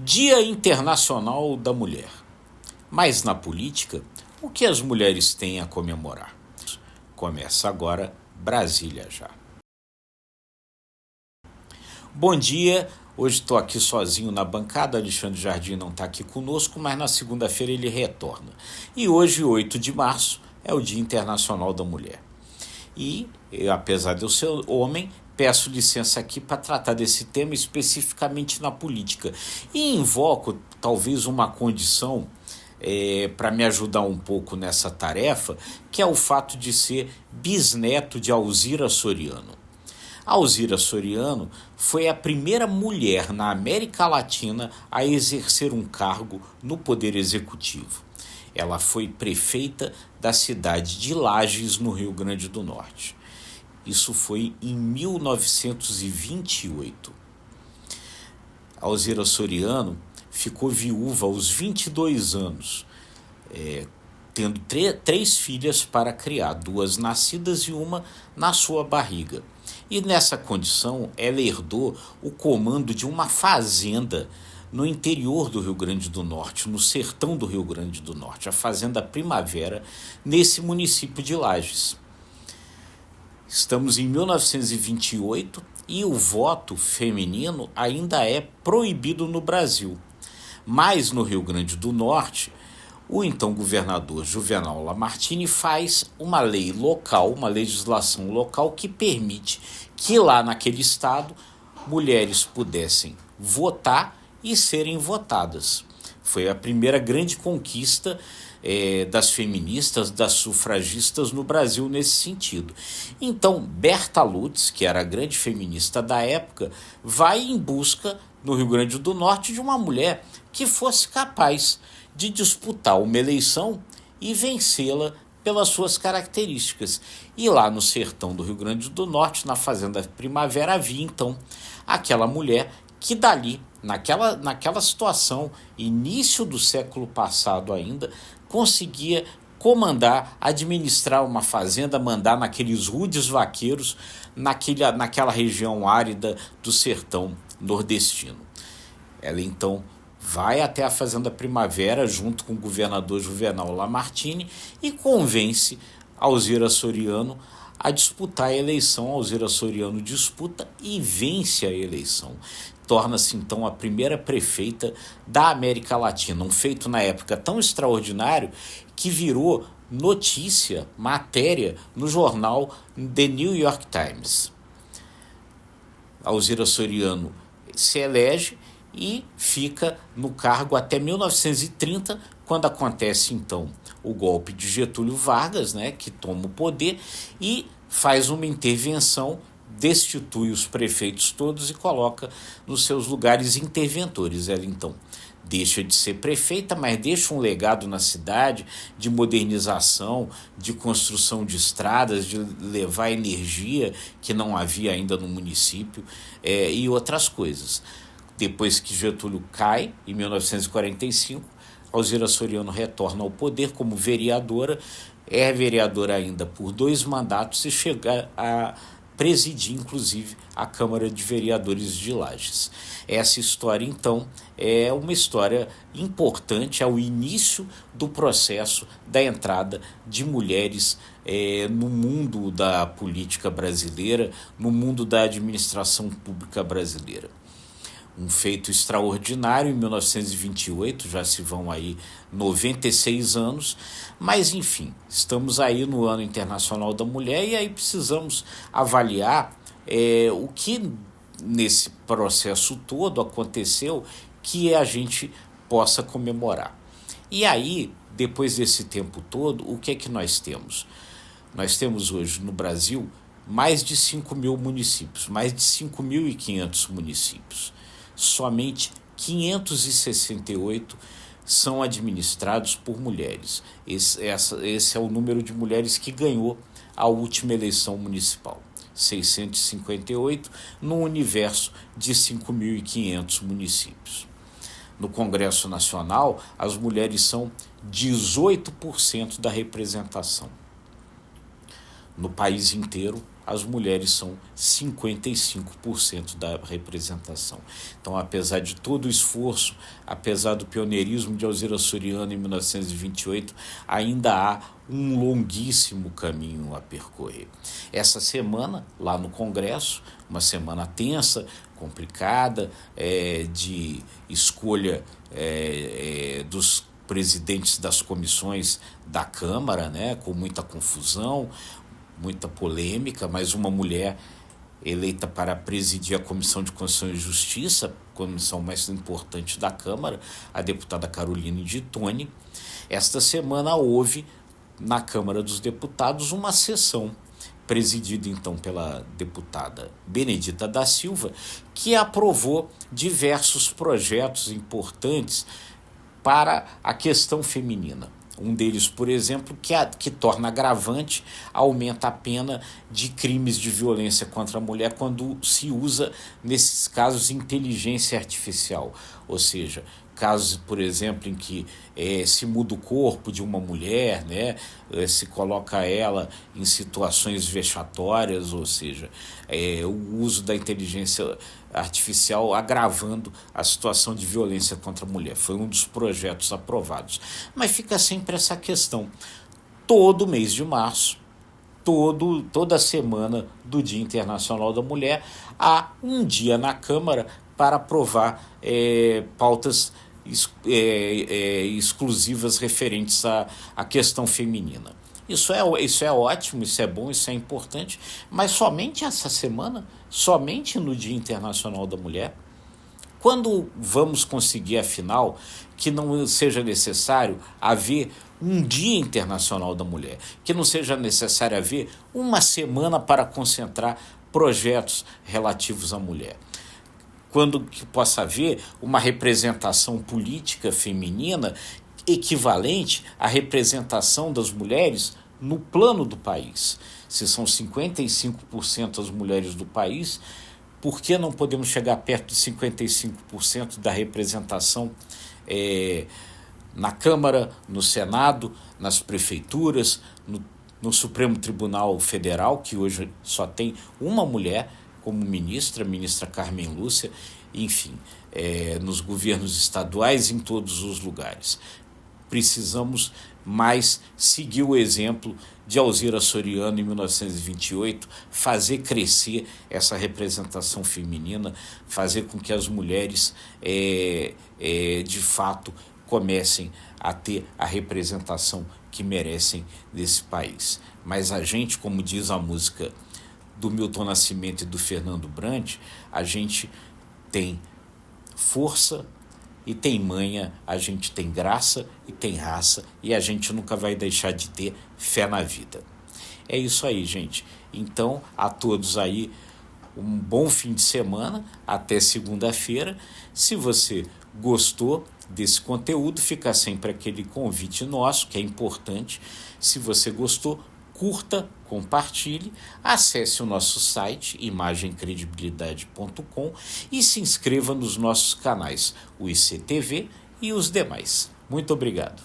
Dia Internacional da Mulher. Mas na política, o que as mulheres têm a comemorar? Começa agora Brasília Já. Bom dia, hoje estou aqui sozinho na bancada, Alexandre Jardim não está aqui conosco, mas na segunda-feira ele retorna. E hoje, 8 de março, é o Dia Internacional da Mulher. E, apesar de eu ser homem, peço licença aqui para tratar desse tema especificamente na política. E invoco talvez uma condição para me ajudar um pouco nessa tarefa, que é o fato de ser bisneto de Alzira Soriano. Alzira Soriano foi a primeira mulher na América Latina a exercer um cargo no Poder Executivo. Ela foi prefeita da cidade de Lages, no Rio Grande do Norte. Isso foi em 1928. Alzira Soriano ficou viúva aos 22 anos, tendo três filhas para criar, 2 nascidas e uma na sua barriga. E nessa condição, ela herdou o comando de uma fazenda no interior do Rio Grande do Norte, no sertão do Rio Grande do Norte, a Fazenda Primavera, nesse município de Lages. Estamos em 1928 e o voto feminino ainda é proibido no Brasil. Mas no Rio Grande do Norte, o então governador Juvenal Lamartine faz uma lei local, uma legislação local que permite que lá naquele estado mulheres pudessem votar e serem votadas. Foi a primeira grande conquista das feministas, das sufragistas no Brasil nesse sentido. Então, Berta Lutz, que era a grande feminista da época, vai em busca, no Rio Grande do Norte, de uma mulher que fosse capaz de disputar uma eleição e vencê-la pelas suas características. E lá no sertão do Rio Grande do Norte, na Fazenda Primavera, havia então aquela mulher que dali, naquela situação, início do século passado ainda, conseguia comandar, administrar uma fazenda, mandar naqueles rudes vaqueiros, naquela região árida do sertão nordestino. Ela então vai até a Fazenda Primavera junto com o governador Juvenal Lamartine e convence Alzira Soriano a disputar a eleição. Alzira Soriano disputa e vence a eleição. Torna-se então a primeira prefeita da América Latina, um feito na época tão extraordinário que virou notícia, matéria no jornal The New York Times. Alzira Soriano se elege e fica no cargo até 1930, quando acontece então o golpe de Getúlio Vargas, que toma o poder e faz uma intervenção, destitui os prefeitos todos e coloca nos seus lugares interventores. Ela então deixa de ser prefeita, mas deixa um legado na cidade de modernização, de construção de estradas, de levar energia que não havia ainda no município e outras coisas. Depois que Getúlio cai, em 1945, Alzira Soriano retorna ao poder como vereadora, é vereadora ainda por 2 mandatos e chega a presidir, inclusive, a Câmara de Vereadores de Lages. Essa história, então, é uma história importante, é o início do processo da entrada de mulheres no mundo da política brasileira, no mundo da administração pública brasileira. Um feito extraordinário em 1928, já se vão aí 96 anos, mas enfim, estamos aí no Ano Internacional da Mulher e aí precisamos avaliar o que nesse processo todo aconteceu que a gente possa comemorar. E aí, depois desse tempo todo, o que é que nós temos? Nós temos hoje no Brasil mais de 5.000 municípios, mais de 5.500 municípios. Somente 568 são administrados por mulheres. Esse é o número de mulheres que ganhou a última eleição municipal. 658 no universo de 5.500 municípios. No Congresso Nacional, as mulheres são 18% da representação. No país inteiro, as mulheres são 55% da representação. Então, apesar de todo o esforço, apesar do pioneirismo de Alzira Soriano em 1928, ainda há um longuíssimo caminho a percorrer. Essa semana, lá no Congresso, uma semana tensa, complicada, de escolha dos presidentes das comissões da Câmara, né, com muita confusão, muita polêmica, mas uma mulher eleita para presidir a Comissão de Constituição e Justiça, comissão mais importante da Câmara, a deputada Caroline de Toni. Esta semana houve, na Câmara dos Deputados, uma sessão presidida então pela deputada Benedita da Silva, que aprovou diversos projetos importantes para a questão feminina. Um deles, por exemplo, que torna agravante, aumenta a pena de crimes de violência contra a mulher quando se usa, nesses casos, inteligência artificial. Ou seja, casos, por exemplo, em que se muda o corpo de uma mulher, né, se coloca ela em situações vexatórias, ou seja, o uso da inteligência artificial agravando a situação de violência contra a mulher. Foi um dos projetos aprovados. Mas fica sempre essa questão. Todo mês de março, toda semana do Dia Internacional da Mulher, há um dia na Câmara para aprovar pautas exclusivas referentes à questão feminina. Isso é ótimo, isso é bom, isso é importante, mas somente essa semana, somente no Dia Internacional da Mulher. Quando vamos conseguir, afinal, que não seja necessário haver um Dia Internacional da Mulher, que não seja necessário haver uma semana para concentrar projetos relativos à mulher? Quando que possa haver uma representação política feminina equivalente à representação das mulheres no plano do país. Se são 55% as mulheres do país, por que não podemos chegar perto de 55% da representação na Câmara, no Senado, nas prefeituras, no Supremo Tribunal Federal, que hoje só tem uma mulher como ministra, a ministra Carmen Lúcia, enfim, nos governos estaduais, em todos os lugares. Precisamos mais seguir o exemplo de Alzira Soriano em 1928, fazer crescer essa representação feminina, fazer com que as mulheres, de fato, comecem a ter a representação que merecem nesse país. Mas a gente, como diz a música do Milton Nascimento e do Fernando Brant, a gente tem força e tem manha, a gente tem graça e tem raça, e a gente nunca vai deixar de ter fé na vida. É isso aí, gente. Então, a todos aí, um bom fim de semana, até segunda-feira. Se você gostou desse conteúdo, fica sempre aquele convite nosso, que é importante. Se você gostou, curta, compartilhe, acesse o nosso site imagemcredibilidade.com e se inscreva nos nossos canais, o ICTV e os demais. Muito obrigado.